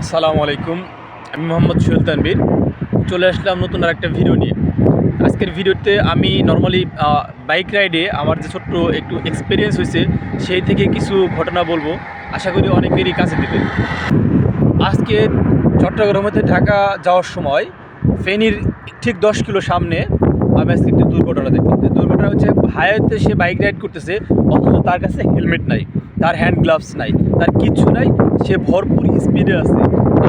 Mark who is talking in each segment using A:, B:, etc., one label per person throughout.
A: আসসালামু আলাইকুম। আমি মোহাম্মদ সোহেল তানভীর চলে আসলাম নতুন আরেকটা ভিডিও নিয়ে। আজকের ভিডিওতে আমি নর্মালি বাইক রাইডে আমার যে ছোট্ট একটু এক্সপিরিয়েন্স হয়েছে সেই থেকে কিছু ঘটনা বলবো, আশা করি অনেকেরই কাছে দেবে। আজকে চট্টগ্রাম হতে ঢাকা যাওয়ার সময় ফেনীর ঠিক 10 কিলো সামনে আমি আজকে একটি দুর্ঘটনা দেখলাম। দুর্ঘটনা হচ্ছে হাইওয়েতে সে বাইক রাইড করতেছে, অথচ তার কাছে হেলমেট নাই, তার হ্যান্ড গ্লাভস নাই, তার কিচ্ছু নাই, সে ভরপুর স্পিডে আছে।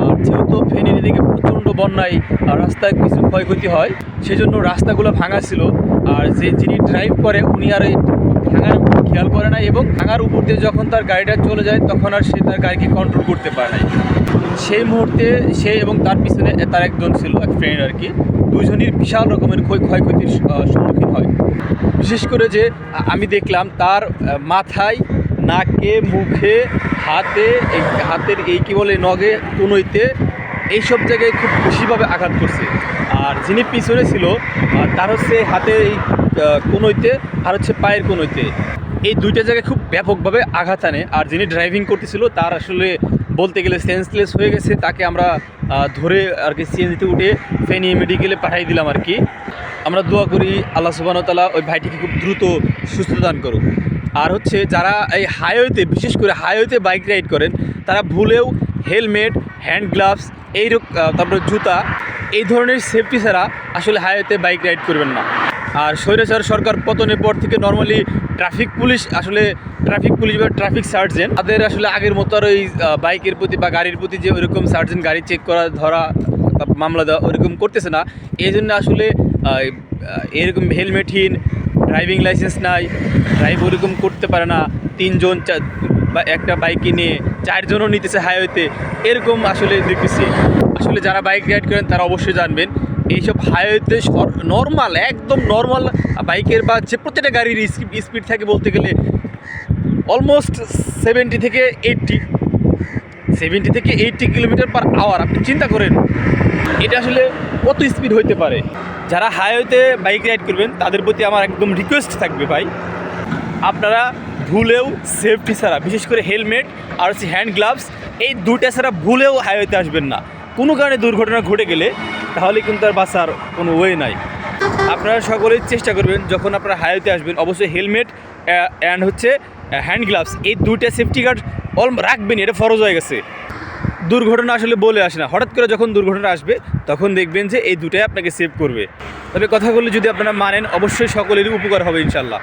A: আর যেহেতু ফেনীর দিকে প্রচণ্ড বন্যায় আর রাস্তায় কিছু ক্ষয়ক্ষতি হয়, সেজন্য রাস্তাগুলো ভাঙা ছিল। আর যিনি ড্রাইভ করে উনি আর এই ভাঙার খেয়াল করে না, এবং ভাঙার উপর দিয়ে যখন তার গাড়িটা চলে যায় তখন আর সে তার গাড়িকে কন্ট্রোল করতে পারে নাই। সেই মুহূর্তে সে এবং তার পিছনে তার একজন ছিল, এক ফ্রেন্ড আর কি, দুজনই বিশাল রকমের ক্ষয়ক্ষতির সম্মুখীন হয়। বিশেষ করে যে আমি দেখলাম তার মাথায়, নাকে, মুখে, হাতের এই কী বলে নগে, কনুইতে, এইসব জায়গায় খুব বেশিভাবে আঘাত করছে। আর যিনি পিছনে ছিল তার হচ্ছে হাতের এই কনুইতে আর হচ্ছে পায়ের কনুইতে, এই দুইটা জায়গায় খুব ব্যাপকভাবে আঘাত আনে। আর যিনি ড্রাইভিং করতেছিল তার আসলে বলতে গেলে সেন্সলেস হয়ে গেছে, তাকে আমরা ধরে আর কি সিএনজিতে উঠে ফেনী মেডিকেলে পাঠিয়ে দিলাম আর কি। আমরা দোয়া করি আল্লাহ সুবহানাহু ওয়া তাআলা ওই ভাইটিকে খুব দ্রুত সুস্থ দান করুক। আর হচ্ছে যারা এই হাইওয়েতে, বিশেষ করে হাইওয়েতে বাইক রাইড করেন, তারা ভুলেও হেলমেট, হ্যান্ড গ্লাভস, তারপরে জুতা, এই ধরনের সেফটি ছাড়া আসলে হাইওয়েতে বাইক রাইড করবেন না। আর স্বৈরাচার সরকার পতনের পর থেকে নর্মালি ট্রাফিক পুলিশ বা ট্রাফিক সার্জেন্ট, তাদের আসলে আগের মতো আর ওই বাইকের প্রতি বা গাড়ির প্রতি যে ওইরকম সার্জেন্ট গাড়ি চেক করা, ধরা, মামলা দেওয়া ওইরকম করতেছে না। এই জন্য আসলে এরকম হেলমেটহীন, ড্রাইভিং লাইসেন্স নাই, ড্রাইভ ওরকম করতে পারে না, তিনজন বা একটা বাইকে নিয়ে 4 জনও নিতেছে হাইওয়েতে, এরকম আসলে দেখতেছি। আসলে যারা বাইক রাইড করেন তারা অবশ্যই জানবেন, এইসব হাইওয়েতে নর্মাল, একদম নর্মাল বাইকের বা যে প্রত্যেকটা গাড়ির স্পিড থাকে বলতে গেলে অলমোস্ট 70 থেকে 80 কিলোমিটার পার আওয়ার। আপনি চিন্তা করেন এটা আসলে কত স্পিড হইতে পারে। যারা হাইওয়েতে বাইক রাইড করবেন তাদের প্রতি আমার একদম রিকোয়েস্ট থাকবে, ভাই আপনারা ভুলেও সেফটি ছাড়া, বিশেষ করে হেলমেট আর হচ্ছে হ্যান্ড গ্লাভস, এই দুইটা ছাড়া ভুলেও হাইওয়েতে আসবেন না। কোনো কারণে দুর্ঘটনা ঘটে গেলে তাহলে কিন্তু আর বাঁচার কোনো ওয়ে নাই। আপনারা সকলেই চেষ্টা করবেন যখন আপনারা হাইওয়েতে আসবেন অবশ্যই হেলমেট অ্যান্ড হচ্ছে হ্যান্ড গ্লাভস, এই দুইটা সেফটি গার্ড রাখবেন, এটা ফরজ হয়ে গেছে। দুর্ঘটনা আসলে বলে আসে না, হঠাৎ করে যখন দুর্ঘটনা আসবে তখন দেখবেন যে এই দুটাই আপনাকে সেভ করবে। তবে কথাগুলো যদি আপনারা মানেন অবশ্যই সকলেরই উপকার হবে ইনশাল্লাহ।